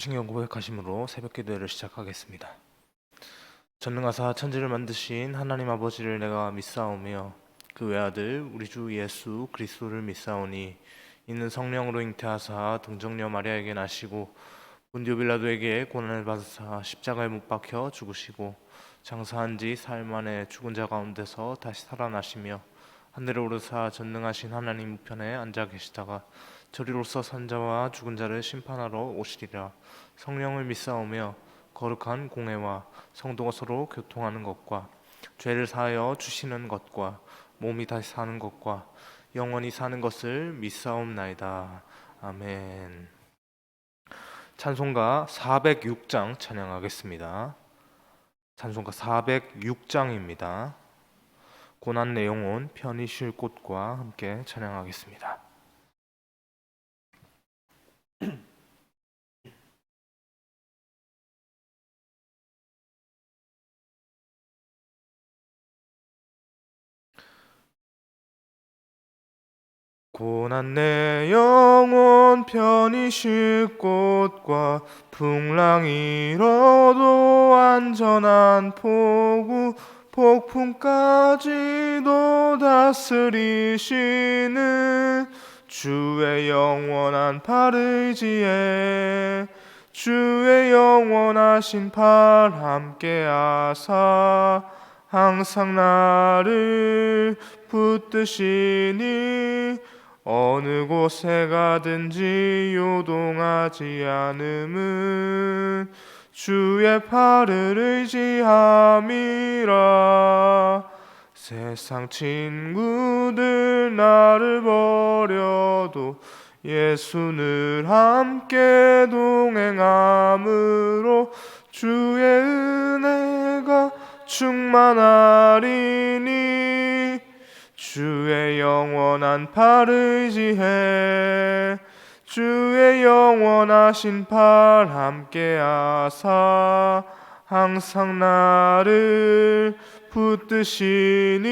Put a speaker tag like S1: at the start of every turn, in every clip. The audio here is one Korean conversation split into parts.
S1: 신경 고백하심으로 새벽 기도회를 시작하겠습니다. 전능하사 천지를 만드신 하나님 아버지를 내가 믿사오며 그 외아들 우리 주 예수 그리스도를 믿사오니 이는 성령으로 잉태하사 동정녀 마리아에게 나시고 본디오 빌라도에게 고난을 받으사 십자가에 못 박혀 죽으시고 장사한 지 사흘 만에 죽은 자 가운데서 다시 살아나시며 하늘에 오르사 전능하신 하나님 우편에 앉아 계시다가 저리로서 산자와 죽은 자를 심판하러 오시리라. 성령을 믿사오며 거룩한 공회와 성도가 서로 교통하는 것과 죄를 사하여 주시는 것과 몸이 다시 사는 것과 영원히 사는 것을 믿사옵나이다. 아멘. 찬송가 406장 찬양하겠습니다. 찬송가 406장입니다. 고난 내용은 편히 쉴 곳과 함께 찬양하겠습니다. 고난 내 영혼 편히 쉴 곳과 풍랑 일어도 안전한 포구 폭풍까지도 다스리시는 주의 영원한 팔 의지에 주의 영원하신 팔 함께하사 항상 나를 붙드시니 어느 곳에 가든지 요동하지 않음은 주의 팔을 의지함이라. 세상 친구들 나를 버려도 예수 늘 함께 동행함으로 주의 은혜가 충만하리니 주의 영원한 팔 의지해 주의 영원하신 팔 함께하사 항상 나를 붙드시니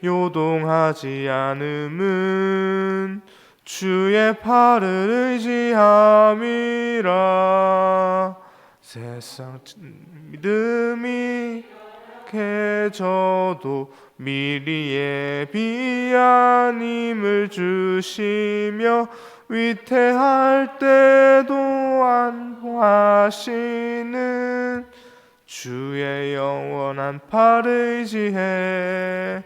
S1: 요동하지 않음은 주의 팔을 의지함이라. 세상 믿음이 약해져도 미리 예비한 힘을 주시며 위태할 때도 안보하시는 주의 영원한 팔 의지해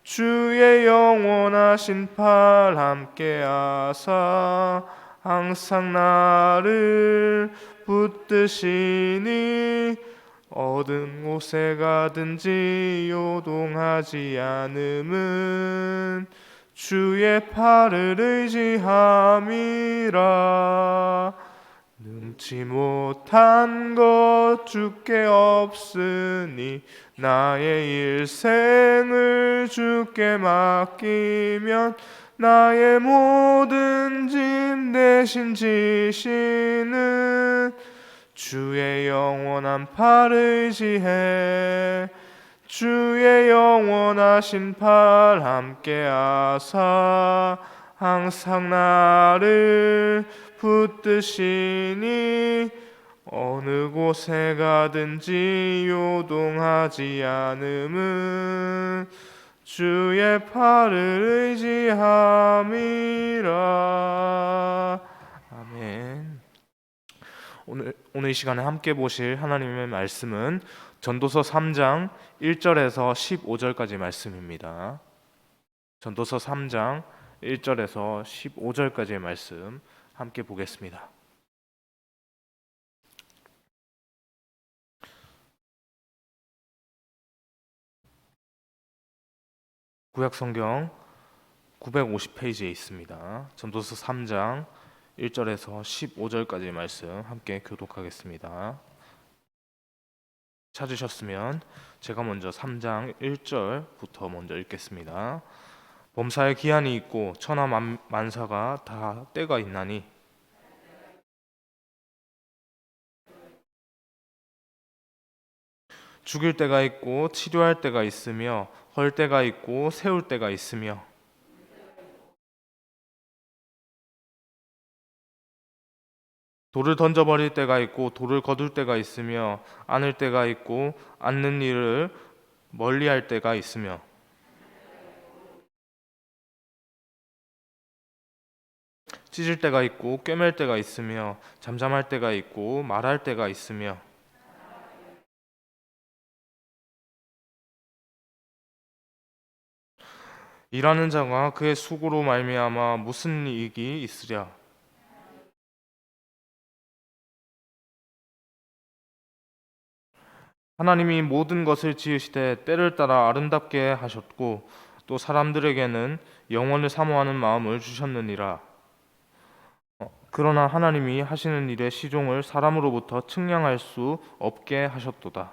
S1: 주의 영원하신 팔 함께하사 항상 나를 붙드시니 어떤 곳에 가든지 요동하지 않음은 주의 팔을 의지함이라. 능치 못한 것 주께 없으니 나의 일생을 주께 맡기면 나의 모든 짐 대신 지시는 주의 영원한 팔 의지해 주의 영원하신 팔 함께하사 항상 나를 붙드시니 어느 곳에 가든지 요동하지 않음은 주의 팔을 의지함이라. 아멘. 오늘 이 시간에 함께 보실 하나님의 말씀은 전도서 3장 1절에서 15절까지 말씀입니다. 전도서 3장 1절에서 15절까지의 말씀 함께 보겠습니다. 구약성경 950페이지에 있습니다. 전도서 3장 1절에서 15절까지의 말씀 함께 교독하겠습니다. 찾으셨으면 제가 먼저 3장 1절부터 먼저 읽겠습니다. 범사에 기한이 있고 천하 만사가 다 때가 있나니 죽일 때가 있고 치료할 때가 있으며 헐 때가 있고 세울 때가 있으며 돌을 던져버릴 때가 있고 돌을 거둘 때가 있으며 안을 때가 있고 안는 일을 멀리할 때가 있으며 찢을 때가 있고 꿰맬 때가 있으며 잠잠할 때가 있고 말할 때가 있으며 일하는 자가 그의 수고로 말미암아 무슨 이익이 있으랴. 하나님이 모든 것을 지으시되 때를 따라 아름답게 하셨고 또 사람들에게는 영원을 사모하는 마음을 주셨느니라. 그러나 하나님이 하시는 일의 시종을 사람으로부터 측량할 수 없게 하셨도다.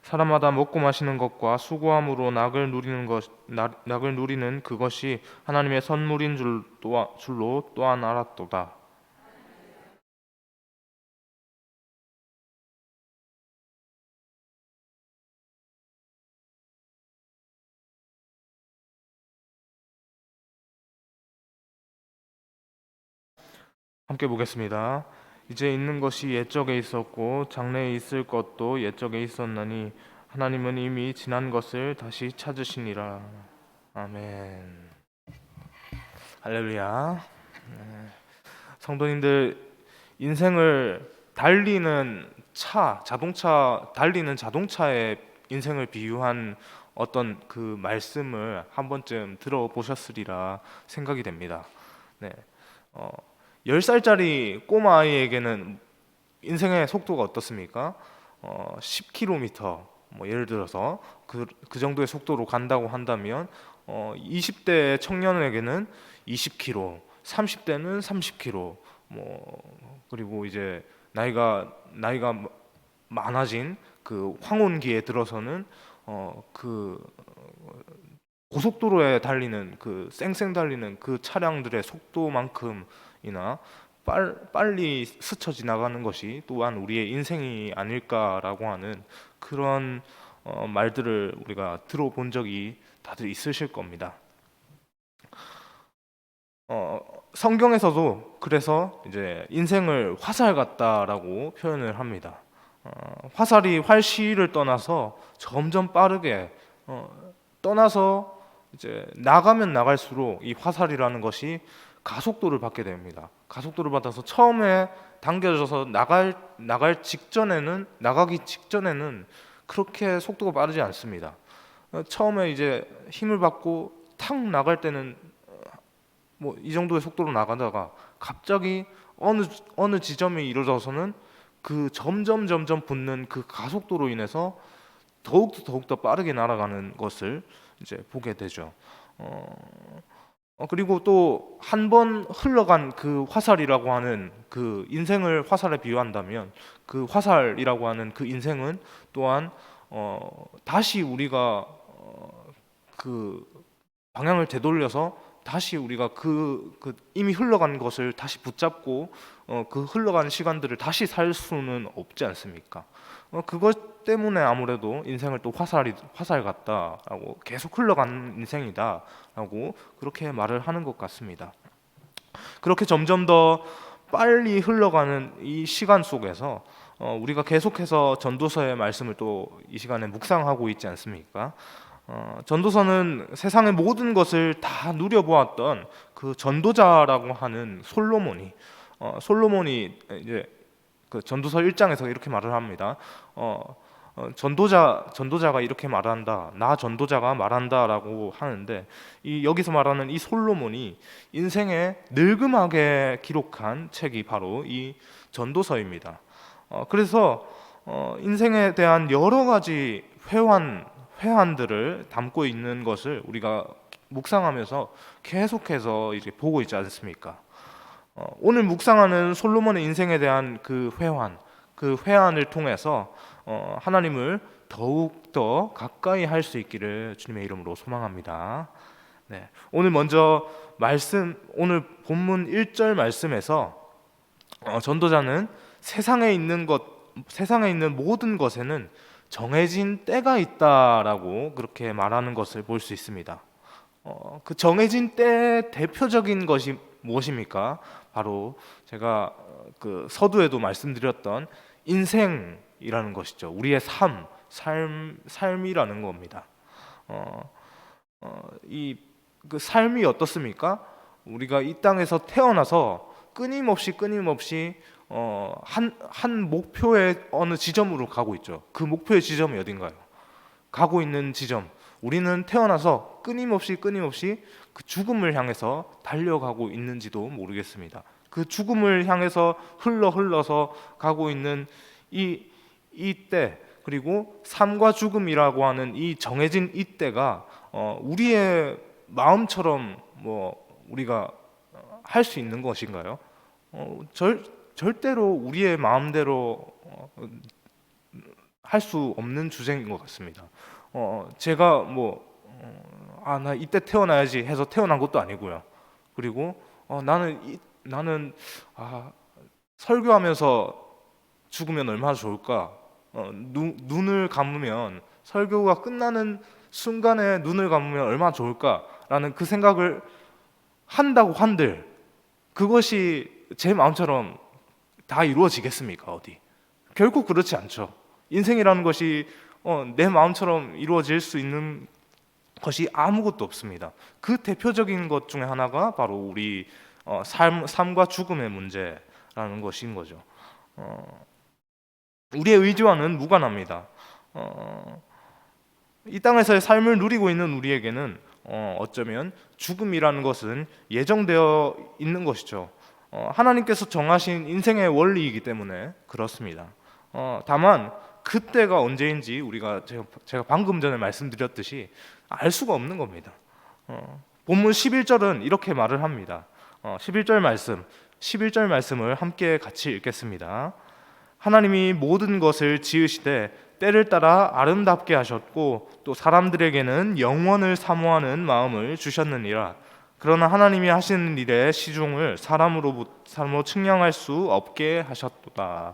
S1: 사람마다 먹고 마시는 것과 수고함으로 낙을 누리는 그것이 하나님의 선물인 줄로 또한 알았도다. 함께 보겠습니다. 이제 있는 것이 옛적에 있었고 장래에 있을 것도 옛적에 있었나니 하나님은 이미 지난 것을 다시 찾으시니라. 아멘. 할렐루야. 성도님들, 인생을 달리는 달리는 자동차의 인생을 비유한 어떤 그 말씀을 한 번쯤 들어보셨으리라 생각이 됩니다. 네. 어, 10살짜리 꼬마 아이에게는 인생의 속도가 어떻습니까? 10km, 뭐 예를 들어서 그 정도의 속도로 간다고 한다면 20대 청년에게는 20km, 30대는 30km, 그리고 이제 나이가 많아진 그 황혼기에 들어서는 그 고속도로에 달리는 그 쌩쌩 달리는 그 차량들의 속도만큼이나 빨리 스쳐 지나가는 것이 또한 우리의 인생이 아닐까라고 하는 그런 말들을 우리가 들어본 적이 다들 있으실 겁니다. 성경에서도 그래서 이제 인생을 화살 같다라고 표현을 합니다. 화살이 활시를 떠나서 점점 빠르게 떠나서 이제 나가면 나갈수록 이 화살이라는 것이 가속도를 받게 됩니다. 가속도를 받아서 처음에 당겨져서 나가기 직전에는 그렇게 속도가 빠르지 않습니다. 처음에 이제 힘을 받고 탁 나갈 때는 뭐 이 정도의 속도로 나가다가 갑자기 어느 지점에 이르러서는 그 점점 붙는 그 가속도로 인해서 더욱더 빠르게 날아가는 것을 이제 보게 되죠. 그리고 또 한 번 흘러간 그 화살이라고 하는 그 인생을 화살에 비유한다면 그 화살이라고 하는 그 인생은 또한 다시 우리가 그 방향을 되돌려서 다시 우리가 그 이미 흘러간 것을 다시 붙잡고 그 흘러간 시간들을 다시 살 수는 없지 않습니까? 그것 때문에 아무래도 인생을 또 화살 같다라고 계속 흘러가는 인생이다라고 그렇게 말을 하는 것 같습니다. 그렇게 점점 더 빨리 흘러가는 이 시간 속에서 우리가 계속해서 전도서의 말씀을 또 이 시간에 묵상하고 있지 않습니까? 전도서는 세상의 모든 것을 다 누려보았던 그 전도자라고 하는 솔로몬이 이제 그 전도서 1장에서 이렇게 말을 합니다. 전도자가 이렇게 말한다. 나 전도자가 말한다라고 하는데 여기서 말하는 이 솔로몬이 인생에 늙음하게 기록한 책이 바로 이 전도서입니다. 그래서 인생에 대한 여러 가지 회한들을 담고 있는 것을 우리가 묵상하면서 계속해서 이제 보고 있지 않습니까? 오늘 묵상하는 솔로몬의 인생에 대한 그 회한을 통해서 하나님을 더욱 더 가까이 할 수 있기를 주님의 이름으로 소망합니다. 네, 오늘 본문 1절 말씀에서 전도자는 세상에 있는 모든 것에는 정해진 때가 있다라고 그렇게 말하는 것을 볼 수 있습니다. 그 정해진 때의 대표적인 것이 무엇입니까? 바로 제가 그 서두에도 말씀드렸던 인생이라는 것이죠. 우리의 삶이라는 겁니다. 어, 이 그 삶이 어떻습니까? 우리가 이 땅에서 태어나서 끊임없이 한 목표의 어느 지점으로 가고 있죠. 그 목표의 지점이 어딘가요? 가고 있는 지점. 우리는 태어나서 끊임없이 그 죽음을 향해서 달려가고 있는지도 모르겠습니다. 그 죽음을 향해서 흘러서 가고 있는 이때, 그리고 삶과 죽음이라고 하는 이 정해진 이때가 우리의 마음처럼 우리가 할 수 있는 것인가요? 절대로 우리의 마음대로 할 수 없는 주제인 것 같습니다. 제가 나 이때 태어나야지 해서 태어난 것도 아니고요. 그리고 나는 설교하면서 죽으면 얼마나 좋을까? 눈을 감으면 설교가 끝나는 순간에 눈을 감으면 얼마나 좋을까라는 그 생각을 한다고 한들 그것이 제 마음처럼 다 이루어지겠습니까? 어디? 결국 그렇지 않죠. 인생이라는 것이 내 마음처럼 이루어질 수 있는 것이 아무것도 없습니다. 그 대표적인 것 중에 하나가 바로 우리 삶과 죽음의 문제라는 것인 거죠. 우리의 의지와는 무관합니다. 이 땅에서의 삶을 누리고 있는 우리에게는 어쩌면 죽음이라는 것은 예정되어 있는 것이죠. 하나님께서 정하신 인생의 원리이기 때문에 그렇습니다. 다만 그때가 언제인지 제가 방금 전에 말씀드렸듯이 알 수가 없는 겁니다. 본문 11절은 이렇게 말을 합니다. 11절 말씀을 함께 같이 읽겠습니다. 하나님이 모든 것을 지으시되 때를 따라 아름답게 하셨고 또 사람들에게는 영원을 사모하는 마음을 주셨느니라. 그러나 하나님이 하시는 일의 시중을 사람으로 측량할 수 없게 하셨도다.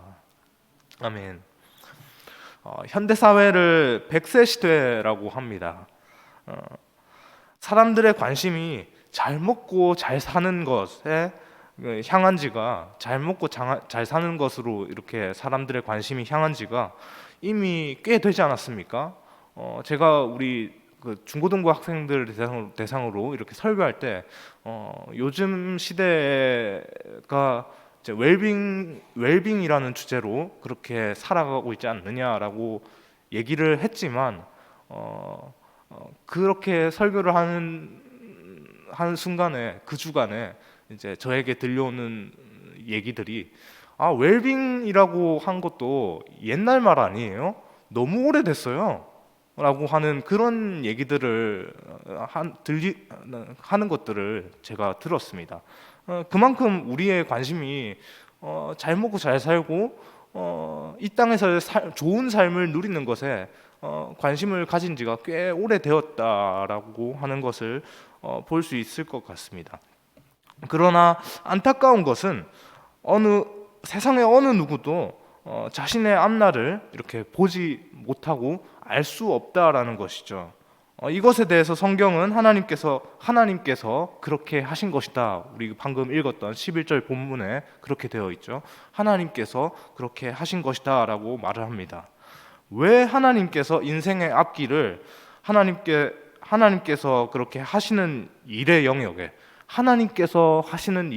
S1: 아멘. 현대 사회를 100세 시대라고 합니다. 사람들의 관심이 잘 먹고 잘 사는 것에 향한 지가, 잘 먹고 잘 사는 것으로 이렇게 사람들의 관심이 향한 지가 이미 꽤 되지 않았습니까? 제가 우리 그 중고등부 학생들 대상으로 이렇게 설교할 때 요즘 시대가 이제 웰빙이라는 주제로 그렇게 살아가고 있지 않느냐라고 얘기를 했지만 그렇게 설교를 하는 순간에 그 주간에 이제 저에게 들려오는 얘기들이 웰빙이라고 한 것도 옛날 말 아니에요? 너무 오래됐어요. 라고 하는 그런 얘기들을 하는 것들을 제가 들었습니다. 그만큼 우리의 관심이 잘 먹고 잘 살고 이 땅에서 좋은 삶을 누리는 것에 관심을 가진 지가 꽤 오래되었다라고 하는 것을 볼 수 있을 것 같습니다. 그러나 안타까운 것은 세상의 어느 누구도 자신의 앞날을 이렇게 보지 못하고 알 수 없다라는 것이죠. 이것에 대해서 성경은 하나님께서 그렇게 하신 것이다. 우리 방금 읽었던 11절 본문에 그렇게 되어 있죠. 하나님께서 그렇게 하신 것이다 라고 말을 합니다. 왜 하나님께서 인생의 앞길을 하나님께서 그렇게 하시는 일의 영역에 하나님께서 하시는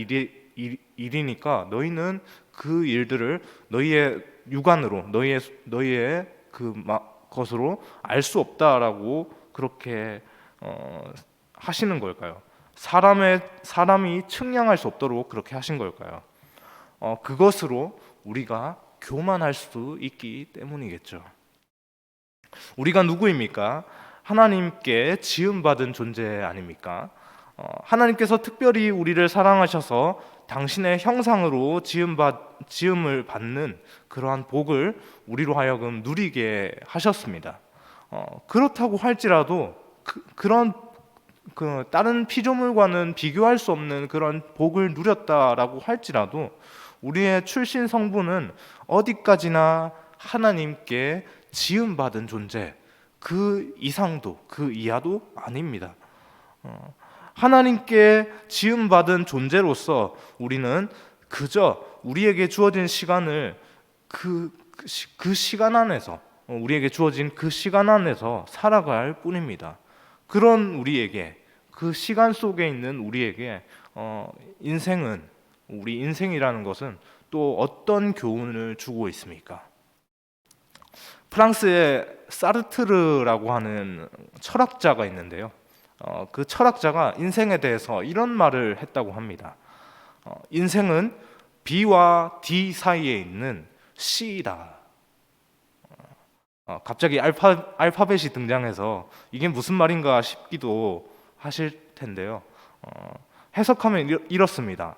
S1: 일이니까 너희는 그 일들을 너희의 육안으로 너희의 것으로 알 수 없다라고 그렇게 하시는 걸까요? 사람이 측량할 수 없도록 그렇게 하신 걸까요? 그것으로 우리가 교만할 수 있기 때문이겠죠. 우리가 누구입니까? 하나님께 지음받은 존재 아닙니까? 하나님께서 특별히 우리를 사랑하셔서 당신의 형상으로 지음을 받는 그러한 복을 우리로 하여금 누리게 하셨습니다. 그렇다고 할지라도 그런 다른 피조물과는 비교할 수 없는 그런 복을 누렸다라고 할지라도 우리의 출신 성분은 어디까지나 하나님께 지음받은 존재, 그 이상도 그 이하도 아닙니다. 하나님께 지음받은 존재로서 우리는 그저 우리에게 주어진 시간을 그 시간 안에서 우리에게 주어진 그 시간 안에서 살아갈 뿐입니다. 그런 우리에게, 그 시간 속에 있는 우리에게 우리 인생이라는 것은 또 어떤 교훈을 주고 있습니까? 프랑스의 사르트르라고 하는 철학자가 있는데요. 그 철학자가 인생에 대해서 이런 말을 했다고 합니다. 인생은 B와 D 사이에 있는 C다. 갑자기 알파벳이 등장해서 이게 무슨 말인가 싶기도 하실 텐데요. 해석하면 이렇습니다.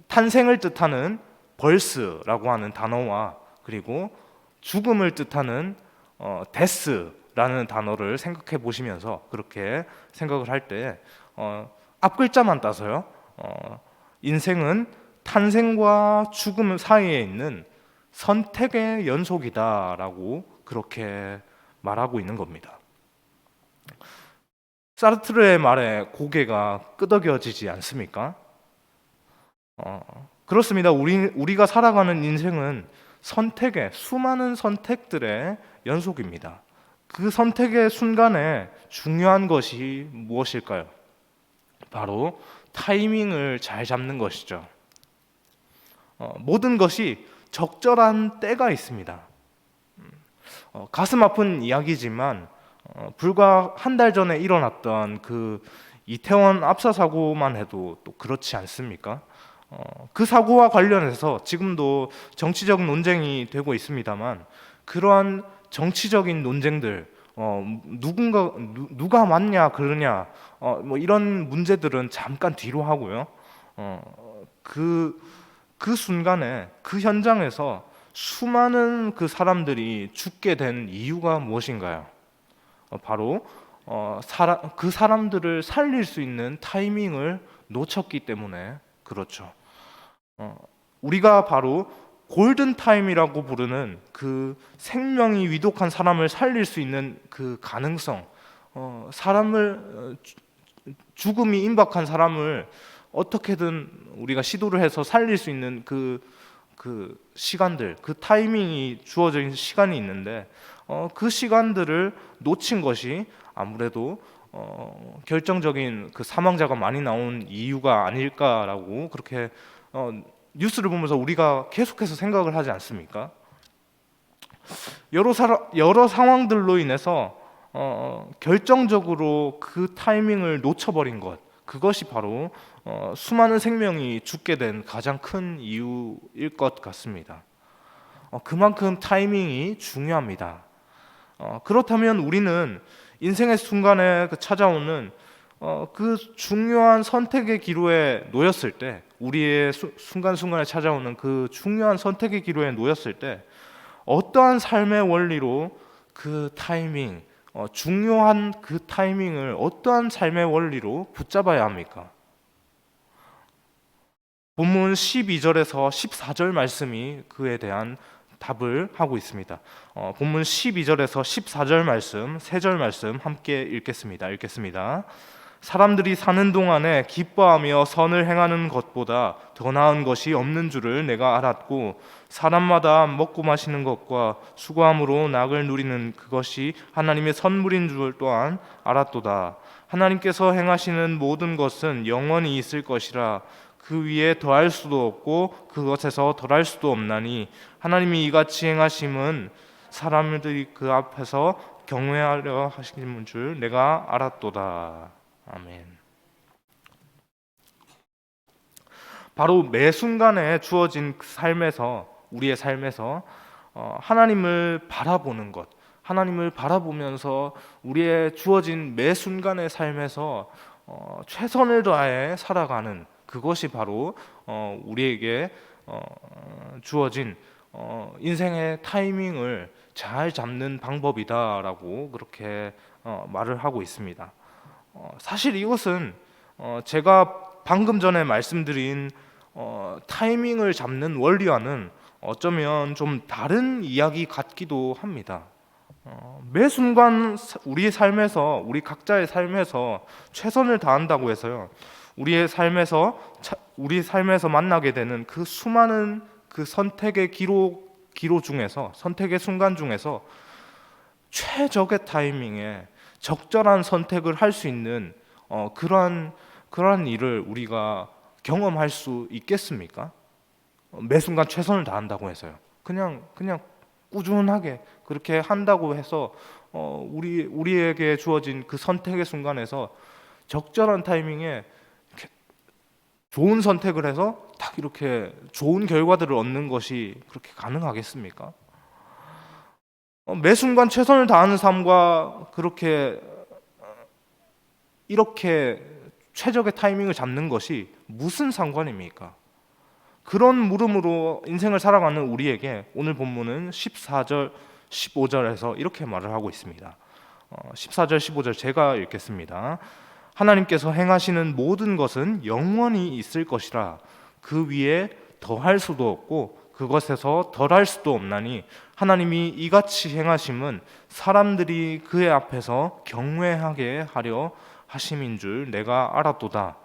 S1: 탄생을 뜻하는 벌스라고 하는 단어와 그리고 죽음을 뜻하는 데스라는 단어를 생각해 보시면서 그렇게 생각을 할 때 앞글자만 따서요. 인생은 탄생과 죽음 사이에 있는 선택의 연속이다라고 그렇게 말하고 있는 겁니다. 사르트르의 말에 고개가 끄덕여지지 않습니까? 그렇습니다. 우리가 살아가는 인생은 수많은 선택들의 연속입니다. 그 선택의 순간에 중요한 것이 무엇일까요? 바로 타이밍을 잘 잡는 것이죠. 모든 것이 적절한 때가 있습니다. 가슴 아픈 이야기지만 불과 한 달 전에 일어났던 그 이태원 압사 사고만 해도 또 그렇지 않습니까? 그 사고와 관련해서 지금도 정치적 논쟁이 되고 있습니다만 그러한 정치적인 논쟁들 누가 맞냐 그러냐 뭐 이런 문제들은 잠깐 뒤로 하고요. 그 순간에 그 현장에서 수많은 그 사람들이 죽게 된 이유가 무엇인가요? 바로 그 사람들을 살릴 수 있는 타이밍을 놓쳤기 때문에 그렇죠. 우리가 바로 골든 타임이라고 부르는 그 생명이 위독한 사람을 살릴 수 있는 그 가능성, 죽음이 임박한 사람을 어떻게든 우리가 시도를 해서 살릴 수 있는 그 시간들, 그 타이밍이 주어진 시간이 있는데 그 시간들을 놓친 것이 아무래도 결정적인 그 사망자가 많이 나온 이유가 아닐까라고 그렇게 뉴스를 보면서 우리가 계속해서 생각을 하지 않습니까? 여러 상황들로 인해서 결정적으로 그 타이밍을 놓쳐버린 것, 그것이 바로 수많은 생명이 죽게 된 가장 큰 이유일 것 같습니다. 그만큼 타이밍이 중요합니다. 그렇다면 우리는 인생의 순간에 찾아오는 그 중요한 선택의 기로에 놓였을 때, 우리의 순간순간에 찾아오는 그 중요한 선택의 기로에 놓였을 때 어떠한 삶의 원리로 그 타이밍, 중요한 그 타이밍을 어떠한 삶의 원리로 붙잡아야 합니까? 본문 12절에서 14절 말씀이 그에 대한 답을 하고 있습니다. 본문 12절에서 14절 말씀, 3절 말씀 함께 읽겠습니다. 사람들이 사는 동안에 기뻐하며 선을 행하는 것보다 더 나은 것이 없는 줄을 내가 알았고 사람마다 먹고 마시는 것과 수고함으로 낙을 누리는 그것이 하나님의 선물인 줄 또한 알았도다. 하나님께서 행하시는 모든 것은 영원히 있을 것이라 그 위에 더할 수도 없고 그것에서 덜할 수도 없나니 하나님이 이같이 행하심은 사람들이 그 앞에서 경외하려 하시는 줄 내가 알았도다. 아멘. 바로 매 순간에 주어진 우리의 삶에서 하나님을 바라보는 것, 하나님을 바라보면서 우리의 주어진 매 순간의 삶에서 최선을 다해 살아가는 그것이 바로 우리에게 주어진 인생의 타이밍을 잘 잡는 방법이다라고 그렇게 말을 하고 있습니다. 사실 이것은 제가 방금 전에 말씀드린 타이밍을 잡는 원리와는 어쩌면 좀 다른 이야기 같기도 합니다. 매 순간 우리의 삶에서, 우리 각자의 삶에서 최선을 다한다고 해서요, 우리 삶에서 만나게 되는 그 수많은 그 선택의 기로 중에서, 선택의 순간 중에서 최적의 타이밍에 적절한 선택을 할 수 있는 그러한 일을 우리가 경험할 수 있겠습니까? 매 순간 최선을 다한다고 해서요. 그냥 꾸준하게 그렇게 한다고 해서 우리에게 주어진 그 선택의 순간에서 적절한 타이밍에 이렇게 좋은 선택을 해서 딱 이렇게 좋은 결과들을 얻는 것이 그렇게 가능하겠습니까? 매 순간 최선을 다하는 삶과 그렇게 이렇게 최적의 타이밍을 잡는 것이 무슨 상관입니까? 그런 물음으로 인생을 살아가는 우리에게 오늘 본문은 14절, 15절에서 이렇게 말을 하고 있습니다. 14절, 15절 제가 읽겠습니다. 하나님께서 행하시는 모든 것은 영원히 있을 것이라 그 위에 더할 수도 없고 그것에서 덜할 수도 없나니 하나님이 이같이 행하심은 사람들이 그의 앞에서 경외하게 하려 하심인 줄 내가 알았도다.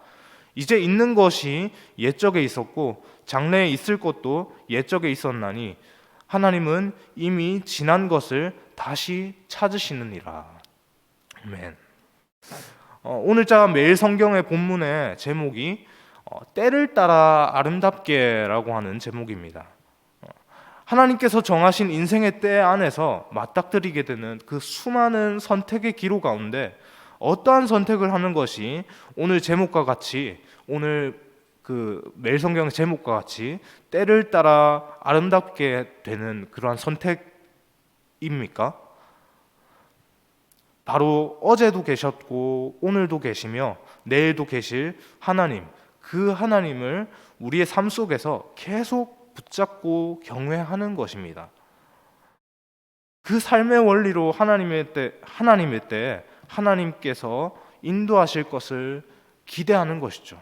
S1: 이제 있는 것이 옛적에 있었고 장래에 있을 것도 옛적에 있었나니 하나님은 이미 지난 것을 다시 찾으시느니라. 아멘. 오늘자 매일 성경의 본문의 제목이 때를 따라 아름답게라고 하는 제목입니다. 하나님께서 정하신 인생의 때 안에서 맞닥뜨리게 되는 그 수많은 선택의 기로 가운데 어떠한 선택을 하는 것이 오늘 제목과 같이, 오늘 그 매일 성경 제목과 같이 때를 따라 아름답게 되는 그러한 선택입니까? 바로 어제도 계셨고 오늘도 계시며 내일도 계실 하나님, 그 하나님을 우리의 삶 속에서 계속 붙잡고 경외하는 것입니다. 그 삶의 원리로 하나님의 때 하나님께서 인도하실 것을 기대하는 것이죠.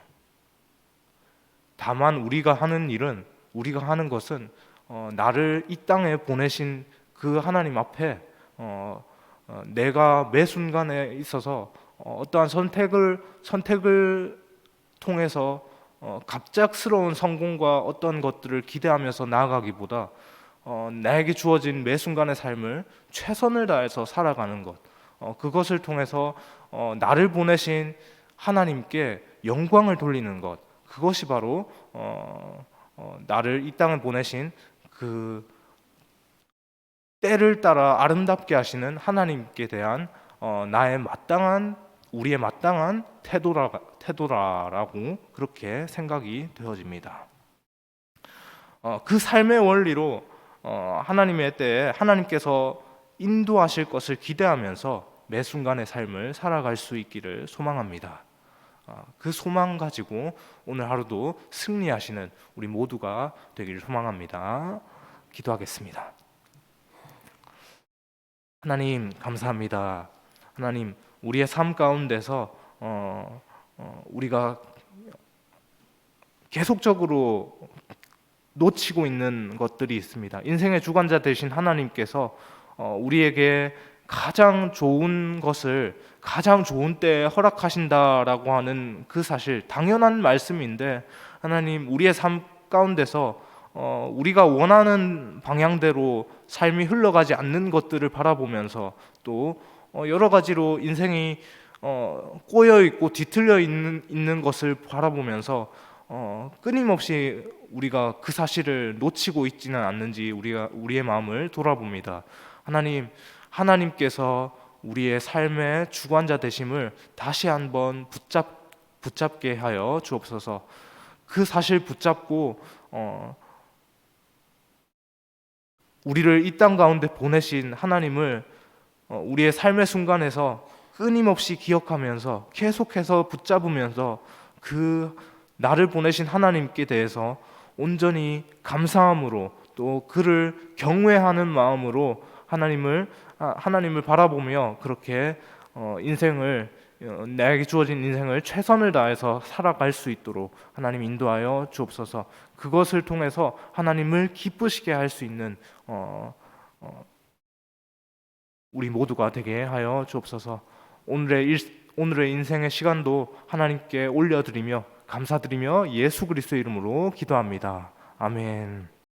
S1: 다만 우리가 하는 것은 나를 이 땅에 보내신 그 하나님 앞에 내가 매 순간에 있어서 어떠한 선택을 통해서 갑작스러운 성공과 어떤 것들을 기대하면서 나아가기보다 나에게 주어진 매 순간의 삶을 최선을 다해서 살아가는 것, 그것을 통해서 나를 보내신 하나님께 영광을 돌리는 것, 그것이 바로 나를 이 땅에 보내신 그 때를 따라 아름답게 하시는 하나님께 대한 우리의 마땅한 태도라고 그렇게 생각이 되어집니다. 그 삶의 원리로 하나님의 때에 하나님께서 인도하실 것을 기대하면서 매 순간의 삶을 살아갈 수 있기를 소망합니다. 그 소망 가지고 오늘 하루도 승리하시는 우리 모두가 되기를 소망합니다. 기도하겠습니다. 하나님 감사합니다. 하나님, 우리의 삶 가운데서 우리가 계속적으로 놓치고 있는 것들이 있습니다. 인생의 주관자 되신 하나님께서 우리에게 가장 좋은 것을 가장 좋은 때에 허락하신다라고 하는 그 사실, 당연한 말씀인데, 하나님, 우리의 삶 가운데서 우리가 원하는 방향대로 삶이 흘러가지 않는 것들을 바라보면서 또 여러 가지로 인생이 꼬여 있고 뒤틀려 있는 것을 바라보면서 끊임없이 우리가 그 사실을 놓치고 있지는 않는지 우리의 마음을 돌아봅니다. 하나님께서 우리의 삶의 주관자 되심을 다시 한번 붙잡게 하여 주옵소서. 그 사실 붙잡고 우리를 이 땅 가운데 보내신 하나님을 우리의 삶의 순간에서 끊임없이 기억하면서 계속해서 붙잡으면서 그 나를 보내신 하나님께 대해서 온전히 감사함으로 또 그를 경외하는 마음으로 하나님을 바라보며 그렇게 나에게 주어진 인생을 최선을 다해서 살아갈 수 있도록 하나님 인도하여 주옵소서. 그것을 통해서 하나님을 기쁘시게 할 수 있는 우리 모두가 되게 하여 주옵소서. 오늘의 인생의 시간도 하나님께 올려드리며 감사드리며 예수 그리스도의 이름으로 기도합니다. 아멘.